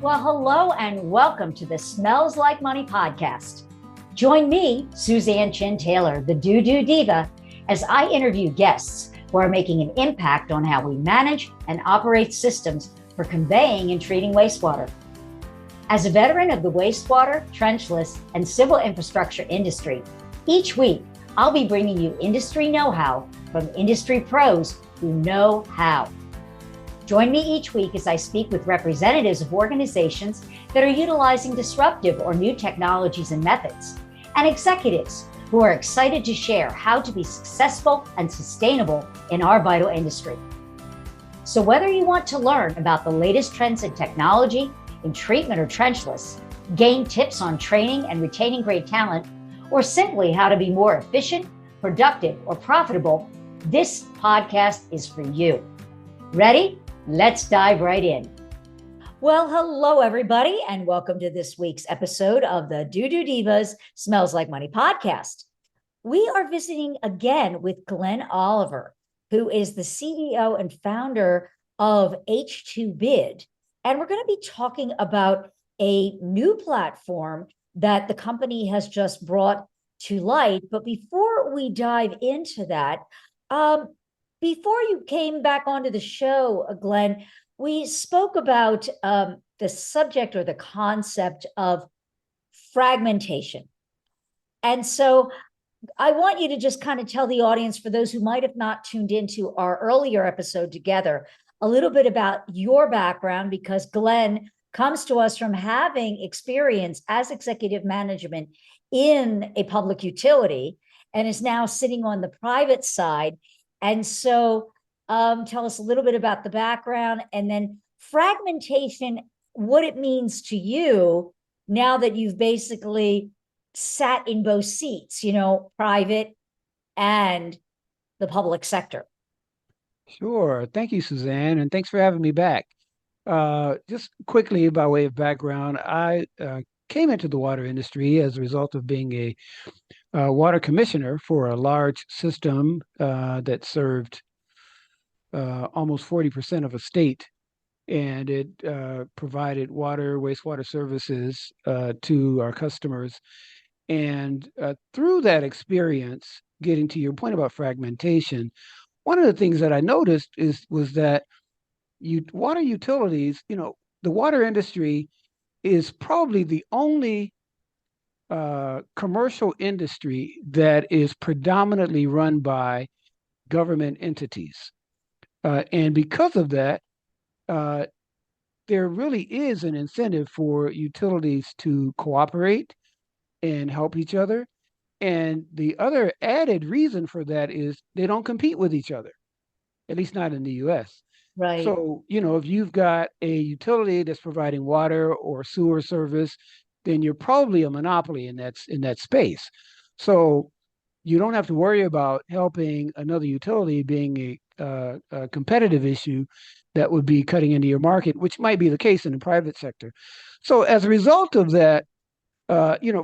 Well, hello and welcome to the Smells Like Money podcast. Join me, Suzanne Chin Taylor, the Doo-Doo Diva, as I interview guests who are making an impact on how we manage and operate systems for conveying and treating wastewater. As a veteran of the wastewater, trenchless, and civil infrastructure industry, each week I'll be bringing you industry know-how from industry pros who know how. Join me each week as I speak with representatives of organizations that are utilizing disruptive or new technologies and methods, and executives who are excited to share how to be successful and sustainable in our vital industry. So whether you want to learn about the latest trends in technology, in treatment or trenchless, gain tips on training and retaining great talent, or simply how to be more efficient, productive, or profitable, this podcast is for you. Ready? Let's dive right in. Well, hello, everybody, and welcome to this week's episode of the Doo-Doo Divas Smells Like Money podcast. We are visiting again with Glenn Oliver, who is the CEO and founder of H2Bid. And we're going to be talking about a new platform that the company has just brought to light. But before we dive into that, before you came back onto the show, Glenn, we spoke about the subject or the concept of fragmentation. And so I want you to just kind of tell the audience, for those who might have not tuned into our earlier episode together, a little bit about your background, because Glenn comes to us from having experience as executive management in a public utility and is now sitting on the private side. And so tell us a little bit about the background and then fragmentation, what it means to you now that you've basically sat in both seats, private and the public sector. Sure. Thank you, Suzanne, and thanks for having me back. Just quickly, by way of background, I came into the water industry as a result of being a water commissioner for a large system that served almost 40% of a state, and it provided water, wastewater services to our customers. And through that experience, getting to your point about fragmentation, one of the things that I noticed was that water utilities, the water industry is probably the only commercial industry that is predominantly run by government entities. And because of that, there really is an incentive for utilities to cooperate and help each other. And the other added reason for that is they don't compete with each other, at least not in the US. Right. So, if you've got a utility that's providing water or sewer service, then you're probably a monopoly in that space. So you don't have to worry about helping another utility being a competitive issue that would be cutting into your market, which might be the case in the private sector. So as a result of that,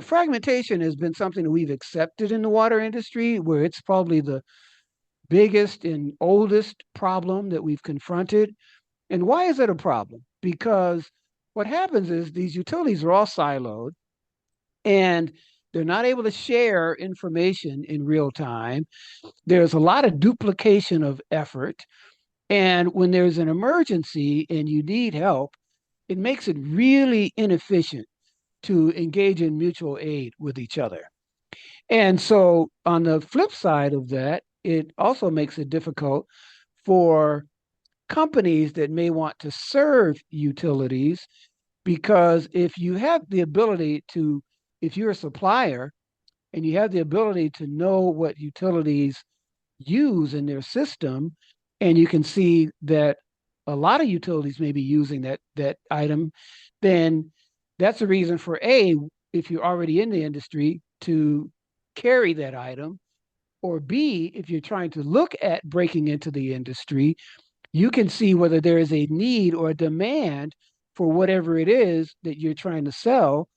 fragmentation has been something that we've accepted in the water industry, where it's probably the biggest and oldest problem that we've confronted. And why is it a problem? Because what happens is these utilities are all siloed and they're not able to share information in real time. There's a lot of duplication of effort. And when there's an emergency and you need help, it makes it really inefficient to engage in mutual aid with each other. And so on the flip side of that, it also makes it difficult for companies that may want to serve utilities, because if you're a supplier and you have the ability to know what utilities use in their system, and you can see that a lot of utilities may be using that item, then that's a reason for if you're already in the industry, to carry that item, or B, if you're trying to look at breaking into the industry, you can see whether there is a need or a demand for whatever it is that you're trying to sell,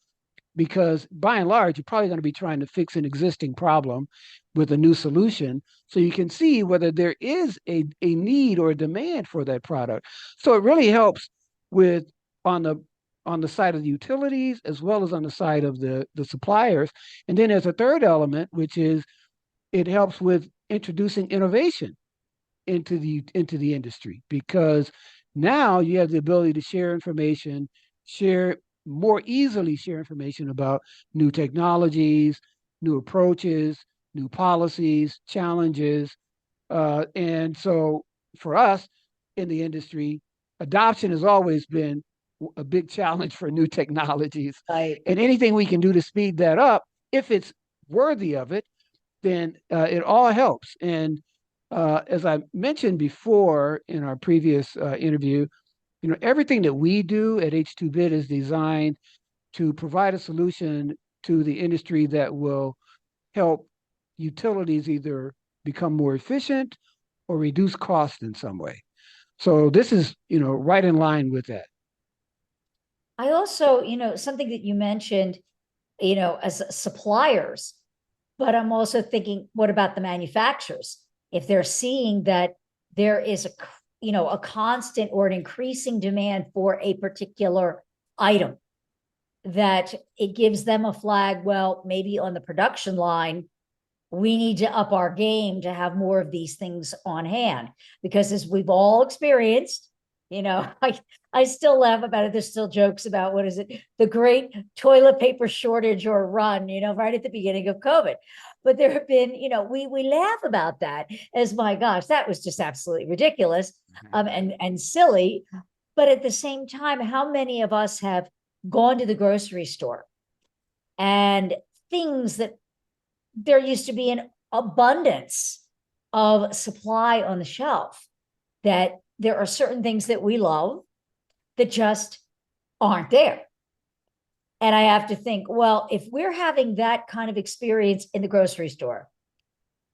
because by and large, you're probably going to be trying to fix an existing problem with a new solution. So you can see whether there is a need or a demand for that product. So it really helps with, on the on the side of the utilities as well as on the side of the suppliers. And then there's a third element, which is it helps with introducing innovation into the industry, because now you have the ability to share information, share more easily share information about new technologies, new approaches, new policies, challenges. And so for us in the industry, adoption has always been a big challenge for new technologies. Right. And anything we can do to speed that up, if it's worthy of it, then it all helps. And as I mentioned before in our previous interview, everything that we do at H2Bit is designed to provide a solution to the industry that will help utilities either become more efficient or reduce cost in some way. So this is, right in line with that. I also, something that you mentioned, as suppliers, but I'm also thinking, what about the manufacturers? If they're seeing that there is a constant or an increasing demand for a particular item, that it gives them a flag, well, maybe on the production line, we need to up our game to have more of these things on hand. Because as we've all experienced, I still laugh about it. There's still jokes about, what is it, the great toilet paper shortage or run, right at the beginning of COVID. But there have been, we laugh about that as, my gosh, that was just absolutely ridiculous, and silly. But at the same time, how many of us have gone to the grocery store and things that there used to be an abundance of supply on the shelf, that there are certain things that we love that just aren't there. And I have to think, well, if we're having that kind of experience in the grocery store,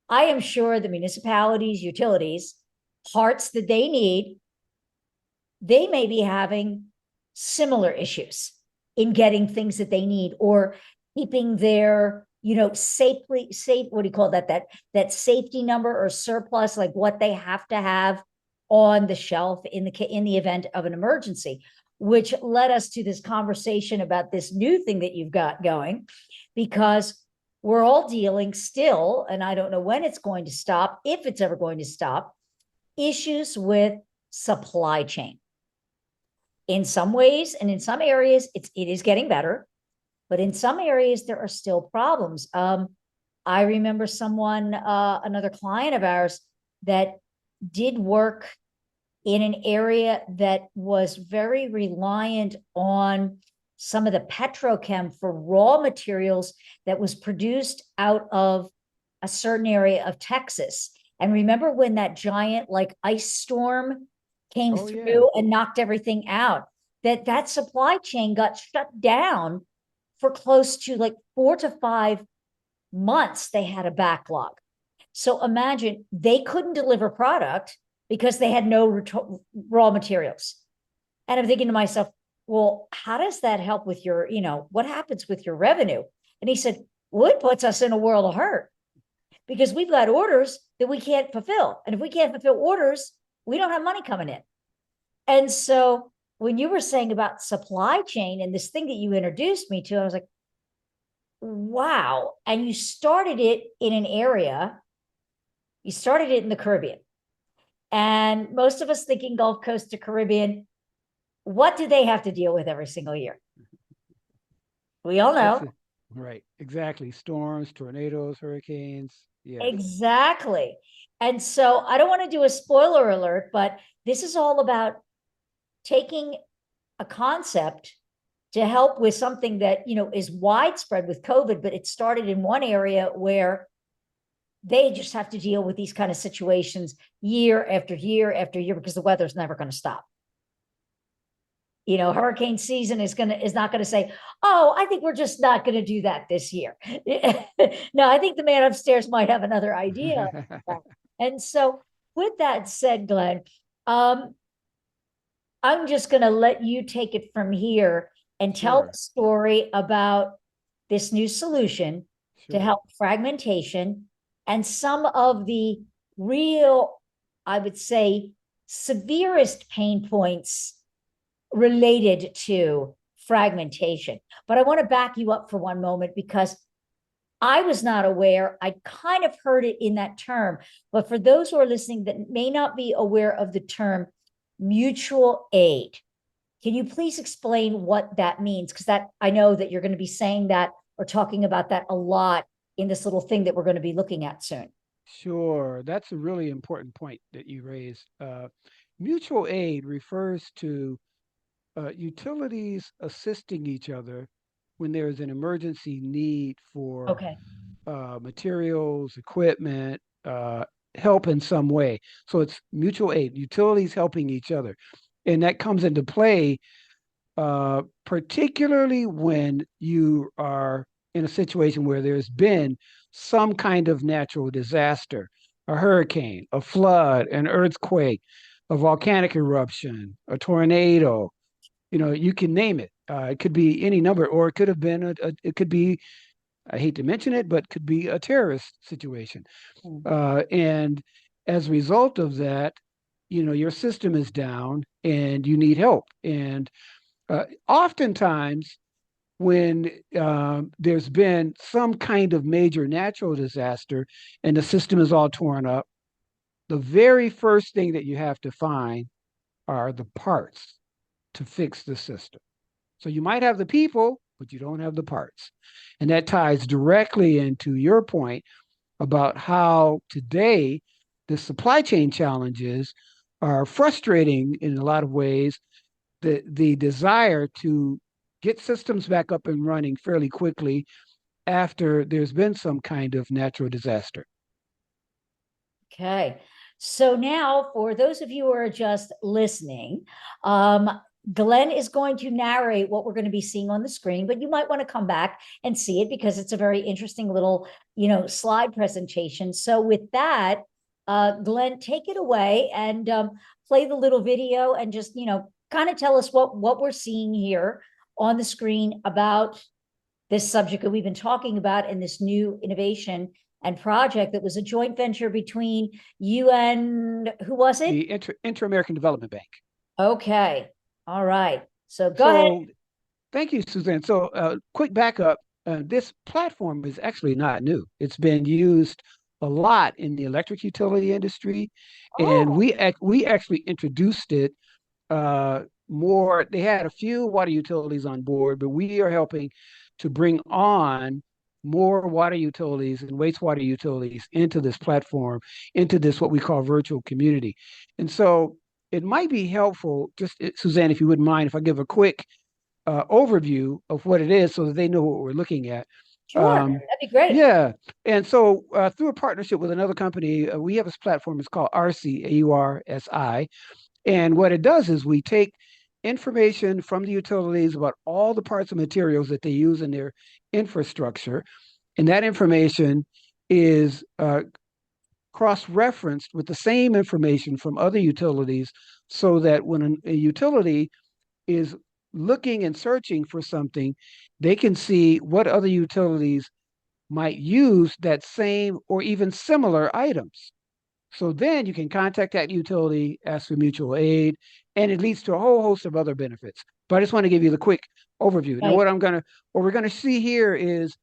I am sure the municipalities, utilities, parts that they need, they may be having similar issues in getting things that they need, or keeping their, safe, what do you call that safety number or surplus, like what they have to have on the shelf in the event of an emergency, which led us to this conversation about this new thing that you've got going, because we're all dealing still, and I don't know when it's going to stop, if it's ever going to stop, issues with supply chain. In some ways and in some areas, it is getting better, but in some areas there are still problems. I remember someone, another client of ours, that did work in an area that was very reliant on some of the petrochem for raw materials that was produced out of a certain area of Texas. And remember when that giant ice storm came through and knocked everything out, that supply chain got shut down for close to 4 to 5 months. They had a backlog. So imagine, they couldn't deliver product because they had no raw materials. And I'm thinking to myself, well, how does that help with your, what happens with your revenue? And he said, well, it puts us in a world of hurt, because we've got orders that we can't fulfill. And if we can't fulfill orders, we don't have money coming in. And so when you were saying about supply chain and this thing that you introduced me to, I was like, wow. And you started it in an area, you started it in the Caribbean. And most of us thinking Gulf Coast to Caribbean, what do they have to deal with every single year? We all know. Right, exactly. Storms, tornadoes, hurricanes. Yeah. Exactly. And so I don't want to do a spoiler alert, but this is all about taking a concept to help with something that, is widespread with COVID, but it started in one area where they just have to deal with these kind of situations year after year after year, because the weather's never going to stop. Hurricane season is not going to say, oh, I think we're just not going to do that this year. No, I think the man upstairs might have another idea. And so with that said, Glenn, I'm just going to let you take it from here and tell the story about this new solution to help fragmentation and some of the real, I would say, severest pain points related to fragmentation. But I want to back you up for one moment because I was not aware. I kind of heard it in that term, but for those who are listening that may not be aware of the term mutual aid, can you please explain what that means? Because that I know that you're going to be saying that or talking about that a lot in this little thing that we're going to be looking at soon. Sure, that's a really important point that you raised. Mutual aid refers to utilities assisting each other when there's an emergency need for Okay. materials, equipment, help in some way. So it's mutual aid, utilities helping each other. And that comes into play particularly when you are in a situation where there's been some kind of natural disaster, a hurricane, a flood, an earthquake, a volcanic eruption, a tornado, you can name it. It could be any number, or it could have been it could be, I hate to mention it, but could be a terrorist situation. And as a result of that, your system is down and you need help. And oftentimes, when there's been some kind of major natural disaster and the system is all torn up, the very first thing that you have to find are the parts to fix the system. So you might have the people, but you don't have the parts. And that ties directly into your point about how today the supply chain challenges are frustrating in a lot of ways. The desire to get systems back up and running fairly quickly after there's been some kind of natural disaster. Okay. So now, for those of you who are just listening, Glenn is going to narrate what we're going to be seeing on the screen, but you might want to come back and see it because it's a very interesting little, slide presentation. So with that, Glenn, take it away and play the little video and just, kind of tell us what we're seeing here on the screen about this subject that we've been talking about in this new innovation and project that was a joint venture between you and who was it? The Inter-American Development Bank. Okay. All right. So go ahead. Thank you, Suzanne. So quick backup. This platform is actually not new. It's been used a lot in the electric utility industry. And we actually introduced it more. They had a few water utilities on board, but we are helping to bring on more water utilities and wastewater utilities into this platform, into this what we call virtual community. And so it might be helpful, just Suzanne, if you wouldn't mind, if I give a quick overview of what it is so that they know what we're looking at. Sure, that'd be great. Yeah. And so through a partnership with another company, we have this platform. It's called AURSI, AURSI. And what it does is we take information from the utilities about all the parts and materials that they use in their infrastructure. And that information is cross-referenced with the same information from other utilities so that when a utility is looking and searching for something, they can see what other utilities might use that same or even similar items. So then you can contact that utility, ask for mutual aid, and it leads to a whole host of other benefits. But I just want to give you the quick overview. Now, what we're gonna see here is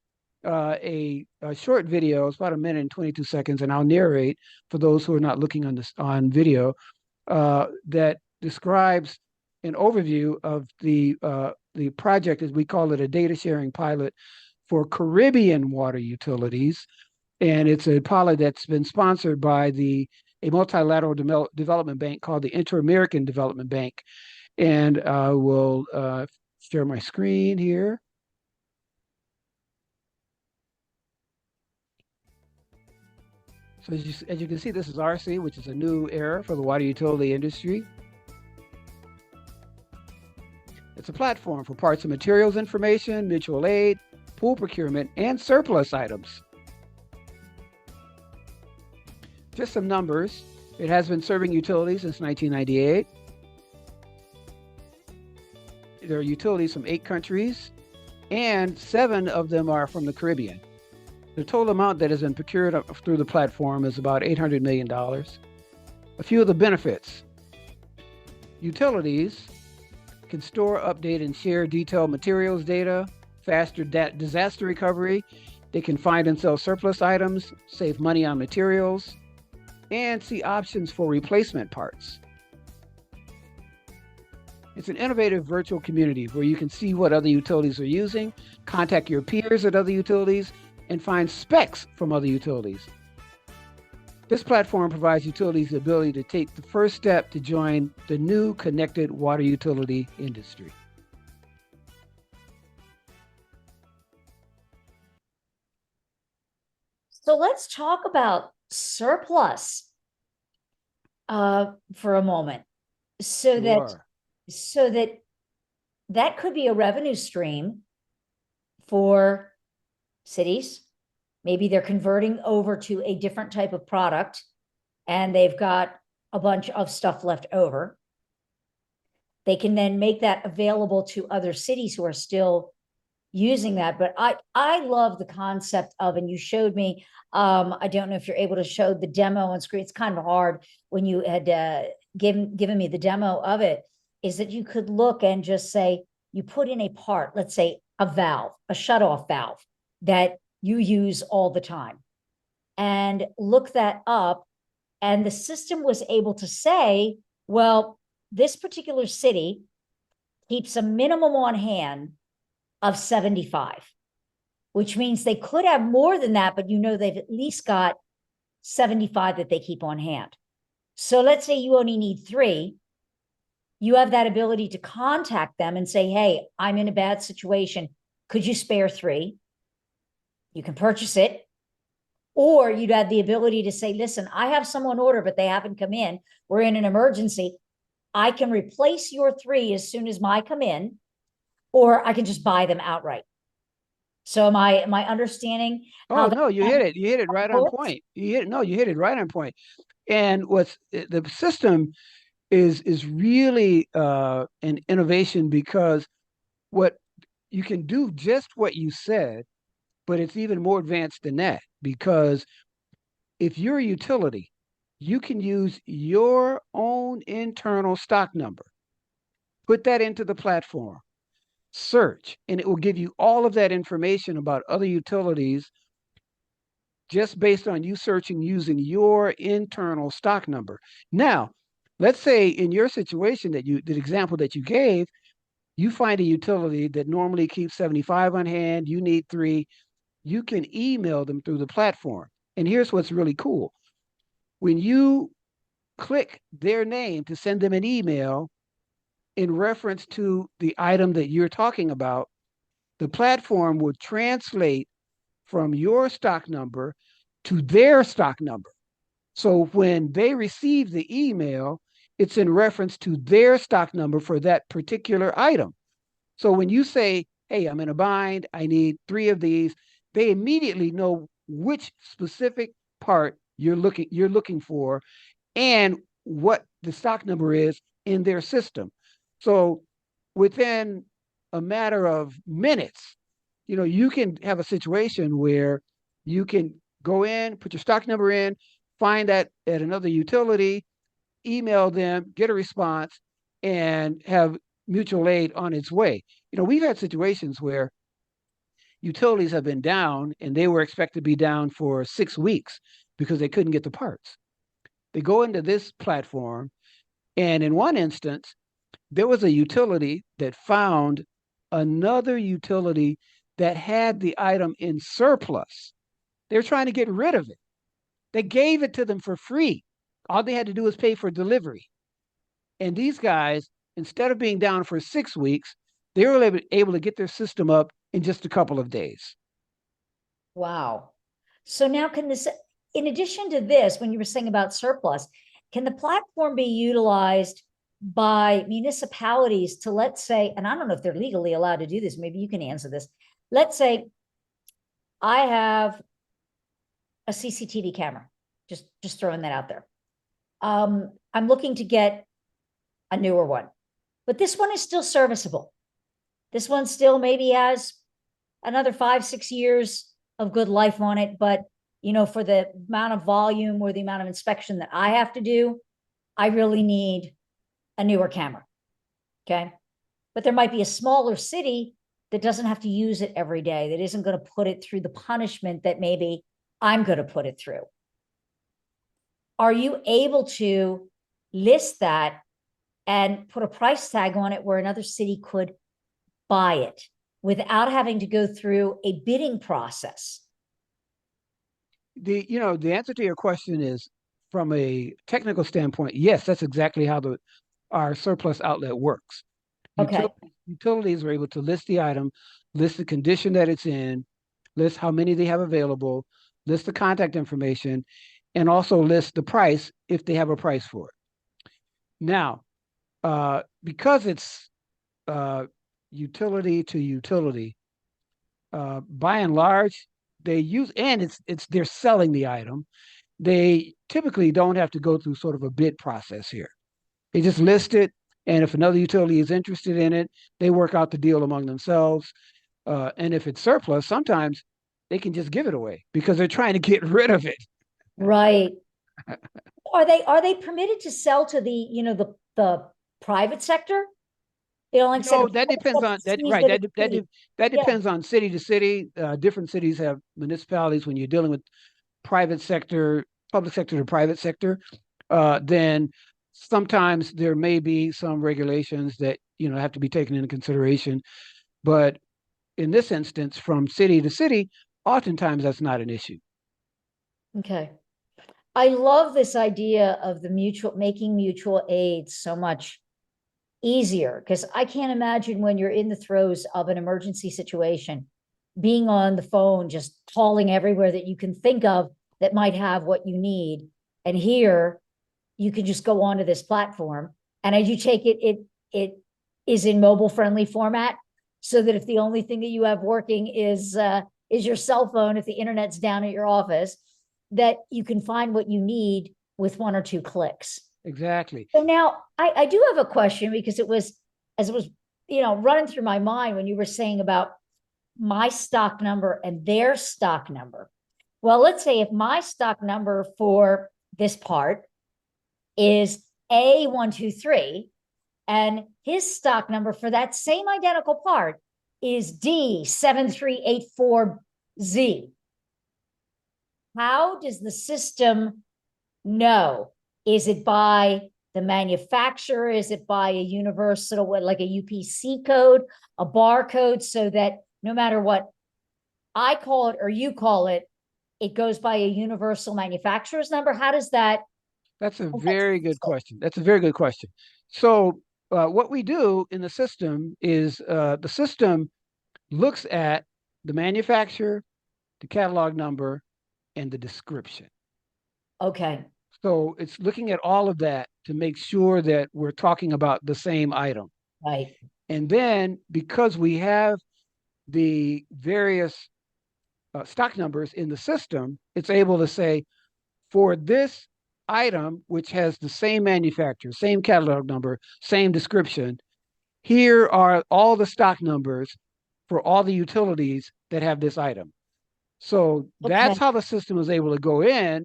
a short video. It's about 1 minute and 22 seconds, and I'll narrate for those who are not looking on video that describes an overview of the project, as we call it, a data sharing pilot for Caribbean water utilities. And it's a pilot that's been sponsored by a multilateral development bank called the Inter-American Development Bank. And I will share my screen here. So as you can see, this is AURSI, which is a new era for the water utility industry. It's a platform for parts and materials information, mutual aid, pool procurement, and surplus items. Just some numbers. It has been serving utilities since 1998. There are utilities from 8 countries, and 7 of them are from the Caribbean. The total amount that has been procured through the platform is about $800 million. A few of the benefits. Utilities can store, update, and share detailed materials data, faster disaster recovery. They can find and sell surplus items, save money on materials, and see options for replacement parts. It's an innovative virtual community where you can see what other utilities are using, contact your peers at other utilities, and find specs from other utilities. This platform provides utilities the ability to take the first step to join the new connected water utility industry. So let's talk about surplus for a moment. So Sure. that could be a revenue stream for cities. Maybe they're converting over to a different type of product and they've got a bunch of stuff left over. They can then make that available to other cities who are still using that. But I love the concept of, and you showed me, I don't know if you're able to show the demo on screen. It's kind of hard when you had given me the demo of it, is that you could look and just say, you put in a part, let's say a valve, a shutoff valve that you use all the time, and look that up. And the system was able to say, well, this particular city keeps a minimum on hand of 75, which means they could have more than that, but they've at least got 75 that they keep on hand. So let's say you only need 3. You have that ability to contact them and say, hey, I'm in a bad situation. Could you spare 3? You can purchase it. Or you'd have the ability to say, listen, I have some on order, but they haven't come in. We're in an emergency. I can replace your 3 as soon as my come in, or I can just buy them outright. So am I understanding Oh how no, you hit it. You hit it right on works? point. You hit it right on point. And what's the system is really an innovation, because what you can do just what you said, but it's even more advanced than that, because if you're a utility, you can use your own internal stock number, put that into the platform, search, and it will give you all of that information about other utilities just based on you searching using your internal stock number. Now, let's say in your situation the example that you gave, you find a utility that normally keeps 75 on hand, you need 3, you can email them through the platform. And here's what's really cool. When you click their name to send them an email in reference to the item that you're talking about, the platform will translate from your stock number to their stock number. So when they receive the email, it's in reference to their stock number for that particular item. So when you say, hey, I'm in a bind, I need 3 of these, they immediately know which specific part you're looking for and what the stock number is in their system. So within a matter of minutes, you can have a situation where you can go in, put your stock number in, find that at another utility, email them, get a response, and have mutual aid on its way. We've had situations where utilities have been down and they were expected to be down for 6 weeks because they couldn't get the parts. They go into this platform, and in one instance, there was a utility that found another utility that had the item in surplus. They're trying to get rid of it. They gave it to them for free. All they had to do was pay for delivery. And these guys, instead of being down for 6 weeks, they were able to get their system up in just a couple of days. Wow. So now in addition to this, when you were saying about surplus, can the platform be utilized by municipalities to, let's say, and I don't know if they're legally allowed to do this, maybe you can answer this. Let's say I have a CCTV camera, just throwing that out there. I'm looking to get a newer one, but this one is still serviceable. This one still maybe has another 5-6 years of good life on it, but for the amount of volume or the amount of inspection that I have to do, I really need a newer camera. Okay. but there might be a smaller city that doesn't have to use it every day, that isn't going to put it through the punishment that maybe I'm going to put it through. Are you able to list that and put a price tag on it where another city could buy it without having to go through a bidding process? The answer to your question is, from a technical standpoint, yes, that's exactly how our surplus outlet works. Okay. Utilities are able to list the item, list the condition that it's in, list how many they have available, list the contact information, and also list the price if they have a price for it. Now, because it's utility to utility, by and large, they use, and it's they're selling the item. They typically don't have to go through sort of a bid process here. They just list it, and if another utility is interested in it, they work out the deal among themselves. And if it's surplus, sometimes they can just give it away because they're trying to get rid of it. Right. Are they permitted to sell to the private sector? Like said, That depends on that. Right. That yeah. depends on city to city. Different cities have municipalities. When you're dealing with private sector, public sector to private sector, then sometimes there may be some regulations that have to be taken into consideration. But in this instance, from city to city, oftentimes that's not an issue. Okay. I love this idea of making mutual aid so much easier, because I can't imagine when you're in the throes of an emergency situation, being on the phone, just calling everywhere that you can think of that might have what you need. And here you can just go onto this platform. And as you take it is in mobile friendly format, so that if the only thing that you have working is your cell phone, if the internet's down at your office, that you can find what you need with one or two clicks. Exactly. So now I do have a question, because as it was running through my mind when you were saying about my stock number and their stock number. Well, let's say if my stock number for this part is A123, and his stock number for that same identical part is D7384Z. How does the system know? Is it by the manufacturer? Is it by a universal, like a UPC code, a barcode, so that no matter what I call it or you call it, it goes by a universal manufacturer's number? How does that? That's a very good question. That's a very good question. So what we do in the system is the system looks at the manufacturer, the catalog number, and the description. Okay. So it's looking at all of that to make sure that we're talking about the same item. Right. And then, because we have the various stock numbers in the system, it's able to say, for this item, which has the same manufacturer, same catalog number, same description, here are all the stock numbers for all the utilities that have this item. So that's how the system is able to go in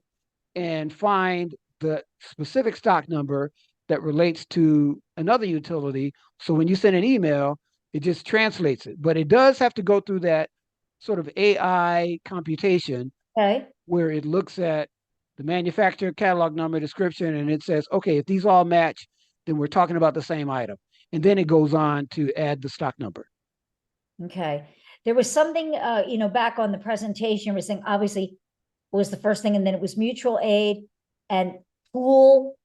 and find the specific stock number that relates to another utility. So when you send an email, it just translates it. But it does have to go through that sort of AI computation, where it looks at the manufacturer, catalog number, description, and it says, okay, if these all match, then we're talking about the same item. And then it goes on to add the stock number. Okay. There was something, back on the presentation, was saying obviously was the first thing, and then it was mutual aid and pool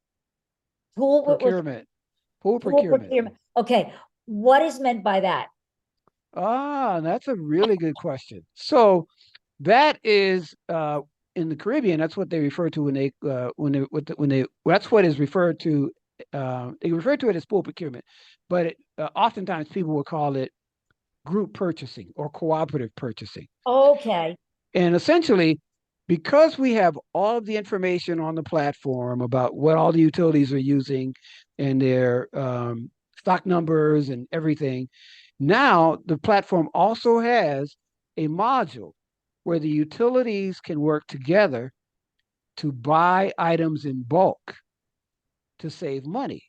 procurement. Pool procurement. Okay. What is meant by that? That's a really good question. So that is in the Caribbean. That's what they refer to that's what is referred to. They refer to it as pool procurement, but oftentimes people will call it group purchasing or cooperative purchasing. Okay. And essentially, because we have all of the information on the platform about what all the utilities are using and their stock numbers and everything, now the platform also has a module where the utilities can work together to buy items in bulk to save money.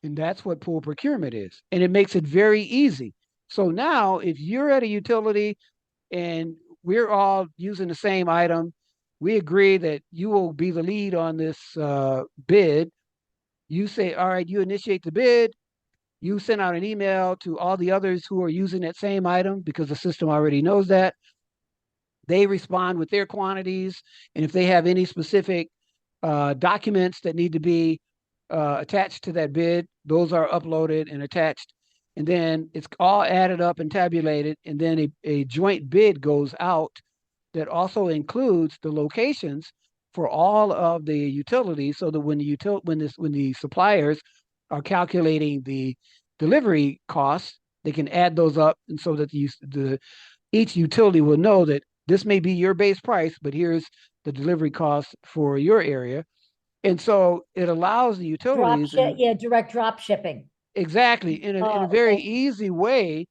And that's what pool procurement is. And it makes it very easy. So now, if you're at a utility and we're all using the same item, we agree that you will be the lead on this bid. You say, all right, you initiate the bid. You send out an email to all the others who are using that same item because the system already knows that. They respond with their quantities. And if they have any specific documents that need to be attached to that bid, those are uploaded and attached. And then it's all added up and tabulated. And then a joint bid goes out that also includes the locations for all of the utilities, so that when the suppliers are calculating the delivery costs, they can add those up, and so that each utility will know that this may be your base price, but here's the delivery cost for your area. And so it allows the utilities Yeah, direct drop shipping. exactly in a very Okay. easy way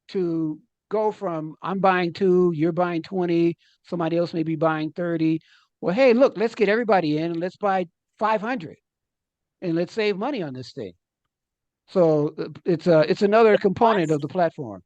to go from I'm buying two, you're buying 20, somebody else may be buying 30. Well, hey, look, let's get everybody in and let's buy 500 and let's save money on this thing. So it's another component of the platform.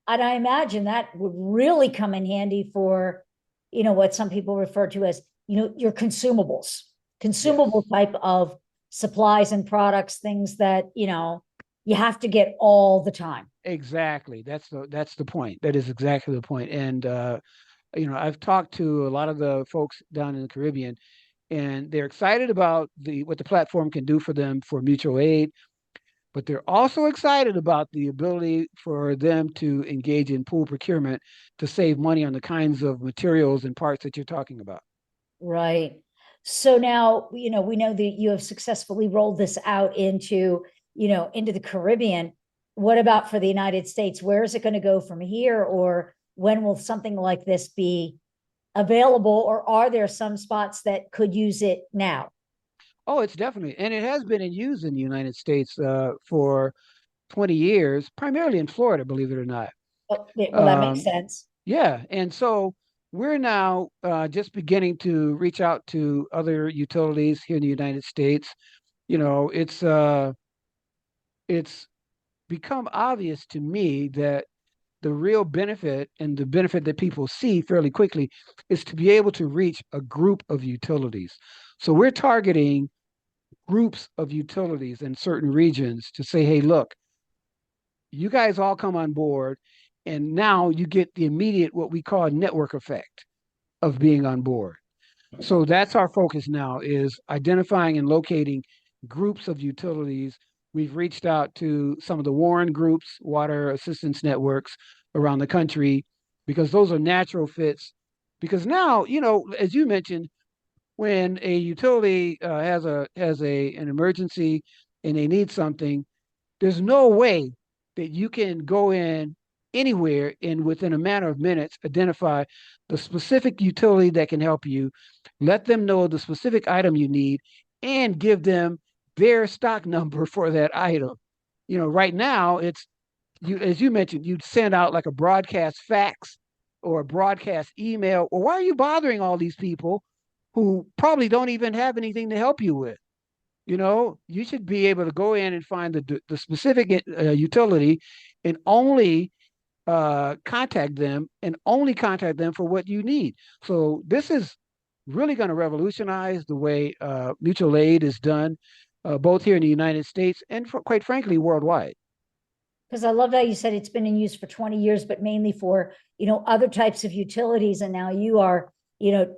And I imagine that would really come in handy for, what some people refer to as, your consumables, consumable Yes. type of supplies and products, things that, you have to get all the time. Exactly. That's the point. That is exactly the point. And I've talked to a lot of the folks down in the Caribbean, and they're excited about the what the platform can do for them for mutual aid, but they're also excited about the ability for them to engage in pool procurement to save money on the kinds of materials and parts that you're talking about. Right. So now, we know that you have successfully rolled this out into the Caribbean. What about for the United States? Where is it going to go from here? Or when will something like this be available? Or are there some spots that could use it now? Oh, it's definitely, and it has been in use in the United States for 20 years, primarily in Florida, believe it or not. Oh, well, that makes Um, sense. yeah, and so we're now just beginning to reach out to other utilities here in the United States. You know, it's become obvious to me that the real benefit and the benefit that people see fairly quickly is to be able to reach a group of utilities. So we're targeting groups of utilities in certain regions to say, hey, look, you guys all come on board, and now you get the immediate what we call network effect of being on board. So that's our focus now, is identifying and locating groups of utilities. We've reached out to some of the Warren groups, water assistance networks around the country, because those are natural fits. Because now, as you mentioned, when a utility has an emergency and they need something, there's no way that you can go in anywhere and within a matter of minutes identify the specific utility that can help you, let them know the specific item you need, and give them their stock number for that item. Right now it's you, as you mentioned, you'd send out like a broadcast fax or a broadcast email. Well, why are you bothering all these people who probably don't even have anything to help you with? You should be able to go in and find the specific utility and only contact them, and only contact them for what you need. So this is really going to revolutionize the way mutual aid is done, both here in the United States and, quite frankly, worldwide. Because I love how you said it's been in use for 20 years, but mainly for, other types of utilities. And now you are,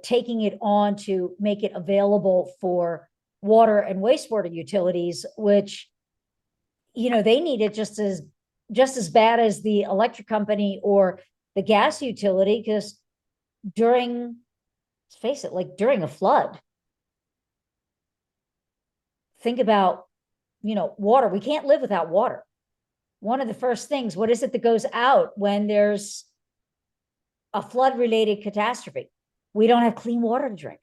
taking it on to make it available for water and wastewater utilities, which, they need it just as bad as the electric company or the gas utility. Because during, let's face it, like during a flood, think about, water. We can't live without water. One of the first things, what is it that goes out when there's a flood related catastrophe? We don't have clean water to drink.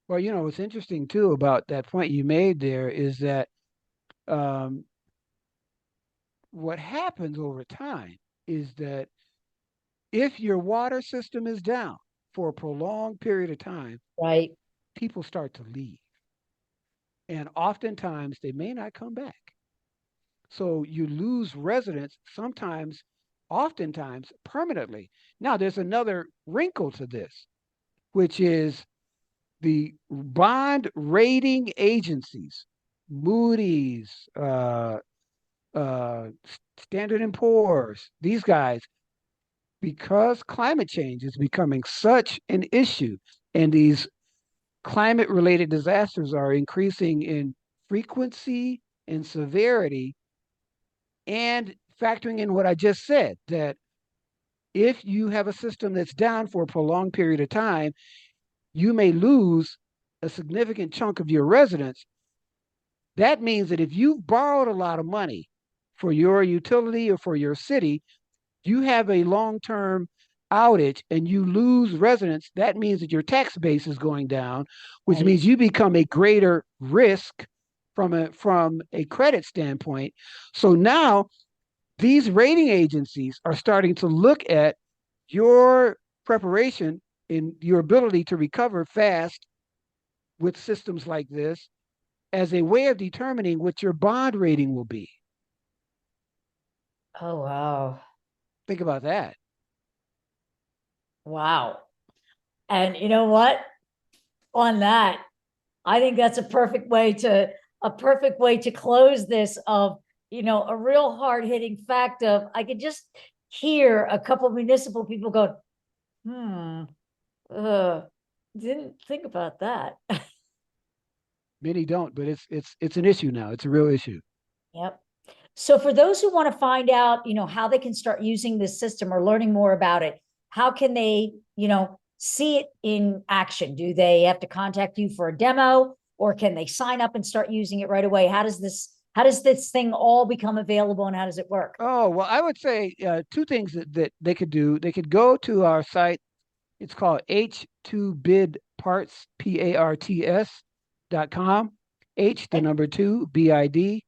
Well, what's interesting too about that point you made there is that um, what happens over time is that if your water system is down for a prolonged period of time, Right. people start to leave. and oftentimes they may not come back. So you lose residents sometimes, oftentimes permanently. Now, there's another wrinkle to this, which is the bond rating agencies, Moody's, uh, Standard and Poor's, these guys, because climate change is becoming such an issue and these climate related disasters are increasing in frequency and severity, and factoring in what I just said, that if you have a system that's down for a prolonged period of time, you may lose a significant chunk of your residents. That means that if you've borrowed a lot of money for your utility or for your city, you have a long-term outage and you lose residents, that means that your tax base is going down, which Right. means you become a greater risk from a credit standpoint. So now these rating agencies are starting to look at your preparation in your ability to recover fast with systems like this as a way of determining what your bond rating will be. Oh, wow. Think about that. Wow. And you know what? On that, I think that's a perfect way to close this of, a real hard hitting fact of I could just hear a couple of municipal people go, uh, didn't think about that. Many don't, but it's an issue now. It's a real issue. Yep. So for those who want to find out, how they can start using this system or learning more about it, how can they, see it in action? Do they have to contact you for a demo, or can they sign up and start using it right away? How does this thing all become available, and how does it work? Oh, well, I would say two things that they could do. They could go to our site. It's called H2Bid Parts, PARTS.com. H, the number two, BID,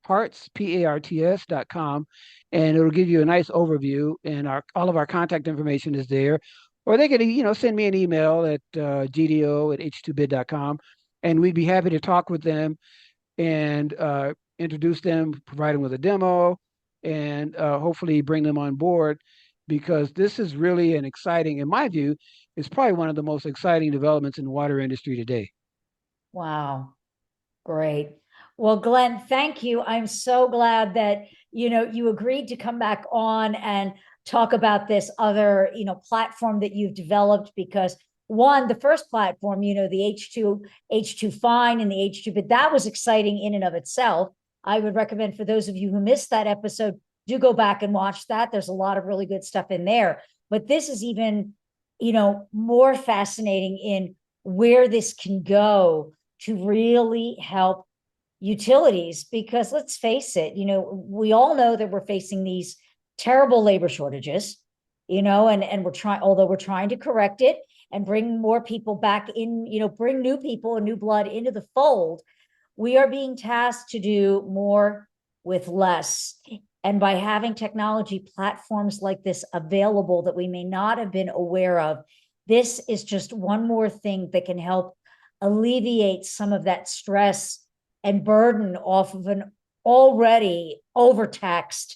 parts, PARTS.com. And it'll give you a nice overview, and all of our contact information is there. Or they could, send me an email at gdo@h2bid.com, and we'd be happy to talk with them and introduce them, provide them with a demo, and hopefully bring them on board, because this is really an exciting, in my view, it's probably one of the most exciting developments in the water industry today. Wow. Great. Well, Glenn, thank you. I'm so glad that, you agreed to come back on and talk about this other, platform that you've developed, because one, the first platform, the H2 Fine and the H2, but that was exciting in and of itself. I would recommend for those of you who missed that episode, do go back and watch that. There's a lot of really good stuff in there, but this is even, more fascinating in where this can go to really help utilities, because let's face it, we all know that we're facing these terrible labor shortages, and although we're trying to correct it and bring more people back in, bring new people and new blood into the fold, we are being tasked to do more with less. And by having technology platforms like this available that we may not have been aware of, this is just one more thing that can help alleviate some of that stress and burden off of an already overtaxed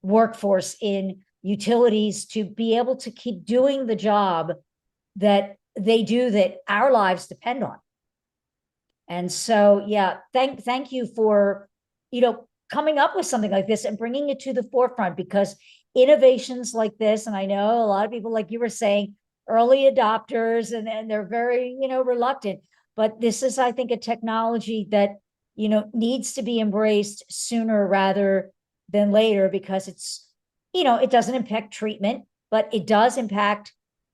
workforce in utilities, to be able to keep doing the job that they do, that our lives depend on. And so, yeah, thank you for, coming up with something like this and bringing it to the forefront, because innovations like this, and I know a lot of people, like you were saying, early adopters, and they're very, reluctant, but this is, I think, a technology that, needs to be embraced sooner rather than later, because it's, it doesn't impact treatment, but it does impact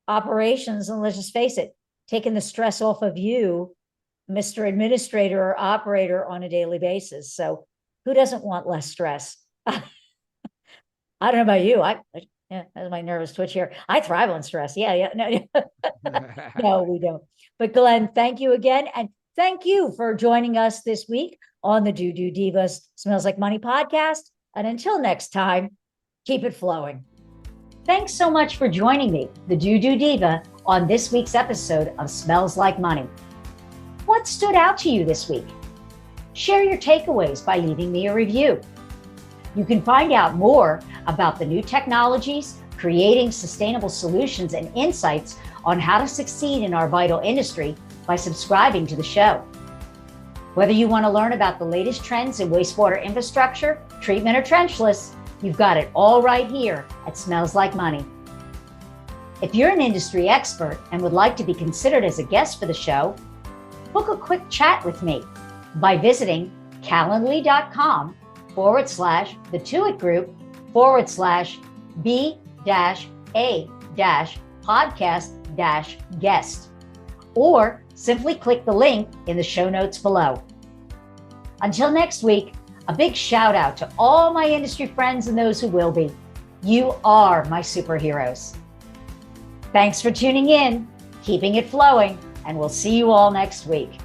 operations. And let's just face it, taking the stress off of you, Mr. Administrator or operator, on a daily basis. So who doesn't want less stress? I don't know about you. Yeah, that's my nervous twitch here. I thrive on stress. Yeah. No, no, we don't. But Glenn, thank you again. And thank you for joining us this week on the Do Divas Smells Like Money podcast. And until next time, keep it flowing. Thanks so much for joining me, the Do Diva, on this week's episode of Smells Like Money. What stood out to you this week? share your takeaways by leaving me a review. You can find out more about the new technologies, creating sustainable solutions, and insights on how to succeed in our vital industry by subscribing to the show. Whether you want to learn about the latest trends in wastewater infrastructure, treatment, or trenchless, you've got it all right here at Smells Like Money. If you're an industry expert and would like to be considered as a guest for the show, book a quick chat with me by visiting calendly.com/the2it group/B-A-podcast-guest, or simply click the link in the show notes below. Until next week, a big shout out to all my industry friends and those who will be. You are my superheroes. Thanks for tuning in, keeping it flowing, and we'll see you all next week.